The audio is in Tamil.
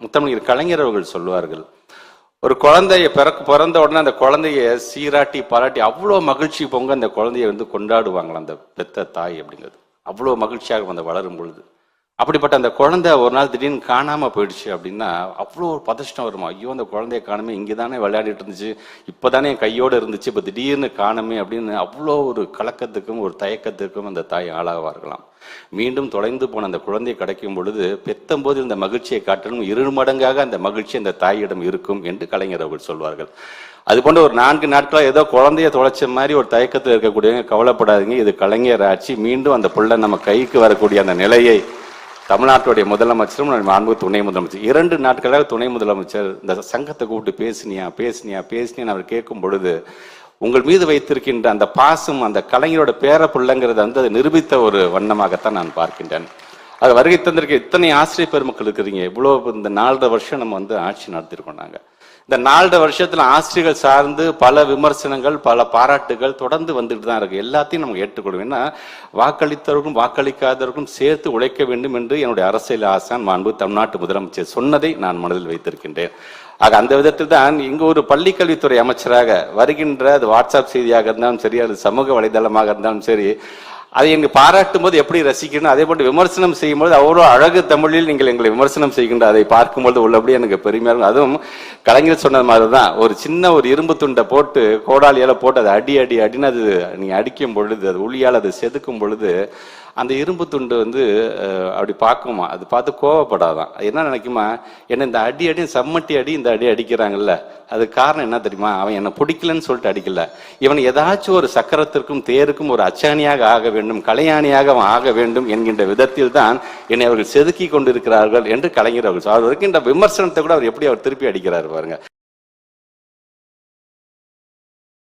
முத்தமிழர் கலைஞர் அவர்கள் சொல்லுவார்கள், ஒரு குழந்தைய பிறந்த உடனே அந்த குழந்தைய சீராட்டி பாராட்டி அவ்வளோ மகிழ்ச்சி பொங்க அந்த குழந்தைய கொண்டாடுவாங்களாம் அந்த பெத்த தாய் அப்படிங்கிறது. அவ்வளோ மகிழ்ச்சியாக அந்த வளரும் பொழுது அப்படிப்பட்ட அந்த குழந்தை ஒரு நாள் திடீர்னு காணாம போயிடுச்சு அப்படின்னா அவ்வளோ ஒரு பதஷ்டம் வருமா. ஐயோ அந்த குழந்தைய காணுமே, இங்கே தானே விளையாடிட்டு இருந்துச்சு, இப்போதானே என் கையோடு இருந்துச்சு, இப்போ திடீர்னு காணுமே அப்படின்னு அவ்வளோ ஒரு கலக்கத்துக்கும் ஒரு தயக்கத்துக்கும் அந்த தாய் ஆளாவார்களாம். மீண்டும் தொலைந்து போன அந்த குழந்தையை கிடைக்கும் பொழுது பெத்தம்போது இந்த மகிழ்ச்சியை காட்டணும் 2 மடங்காக அந்த மகிழ்ச்சி அந்த தாயிடம் இருக்கும் என்று கலைஞர் அவர்கள் சொல்வார்கள். அது போன்ற ஒரு 4 நாட்களாக ஏதோ குழந்தைய தொலைச்ச மாதிரி ஒரு தயக்கத்தில் இருக்கக்கூடியவங்க கவலைப்படாதீங்க, இது கலைஞர் ஆட்சி. மீண்டும் அந்த பிள்ளை நம்ம கைக்கு வரக்கூடிய அந்த நிலையை தமிழ்நாட்டுடைய முதலமைச்சரும் மாண்பு துணை முதலமைச்சர் 2 நாட்களாக துணை முதலமைச்சர் இந்த சங்கத்தை கூப்பிட்டு பேசினியா அவர் கேட்கும் பொழுது உங்கள் மீது வைத்திருக்கின்ற அந்த பாசம் அந்த கலைஞரோட பேர பிள்ளைங்கிறத அதை நிரூபித்த ஒரு வண்ணமாகத்தான் நான் பார்க்கின்றேன். அது வருகை தந்திருக்க இத்தனை ஆசிரியர் பெருமக்கள் இருக்கிறீங்க. இவ்வளோ இந்த 4.5 வருஷம் நம்ம ஆட்சி நடத்திருக்கோம். நாங்கள் இந்த 4.5 வருஷத்துல ஆசிரியர்கள் சார்ந்து பல விமர்சனங்கள் பல பாராட்டுகள் தொடர்ந்து வந்துட்டு தான் இருக்கு. எல்லாத்தையும் நம்ம ஏற்றுக்கொள்ளும். ஏன்னா வாக்களித்தவர்களும் வாக்களிக்காதவர்களும் சேர்த்து உழைக்க வேண்டும் என்று என்னுடைய அரசியல் ஆசான் மாண்பு தமிழ்நாட்டு முதலமைச்சர் சொன்னதை நான் மனதில் வைத்திருக்கின்றேன். ஆக அந்த விதத்தில் தான் இங்கு ஒரு பள்ளிக்கல்வித்துறை அமைச்சராக வருகின்ற அது வாட்ஸ்அப் செய்தியாக இருந்தாலும் சரி, அது சமூக வலைதளமாக இருந்தாலும் சரி, அதை எங்க பாராட்டும் போது எப்படி ரசிக்கணும், அதே போன்று விமர்சனம் செய்யும்போது அவ்வளோ அழகு தமிழில் நீங்கள் எங்களை விமர்சனம் செய்கின்ற அதை பார்க்கும்போது உள்ளபடி எனக்கு பெருமையாக இருக்கும். அதுவும் கலைஞர் சொன்னது மாதிரி தான், ஒரு சின்ன ஒரு இரும்பு துண்டை போட்டு கோடாலியால போட்டு அதை அடின்னு அது நீங்க அடிக்கும் பொழுது அது உளியால் அது செதுக்கும் பொழுது அந்த இரும்பு துண்டு அப்படி பார்க்குமா, அது பார்த்து கோவப்படாதான். என்ன நினைக்குமா, என்ன இந்த அடி சம்மட்டி அடி இந்த அடி அடிக்கிறாங்கல்ல, அது காரணம் என்ன தெரியுமா, அவன் என்னை பிடிக்கலன்னு சொல்லிட்டு அடிக்கல, இவன் ஏதாச்சும் ஒரு சக்கரத்திற்கும் தேருக்கும் ஒரு அச்சாணியாக ஆக வேண்டும், கலையாணியாக அவன் ஆக வேண்டும் என்கின்ற விதத்தில் தான் என்னை அவர்கள் செதுக்கி கொண்டிருக்கிறார்கள் என்று கலைஞர் அவர்கள் இருக்கின்ற விமர்சனத்தை கூட அவர் எப்படி அவர் திருப்பி அடிக்கிறார் பாருங்க.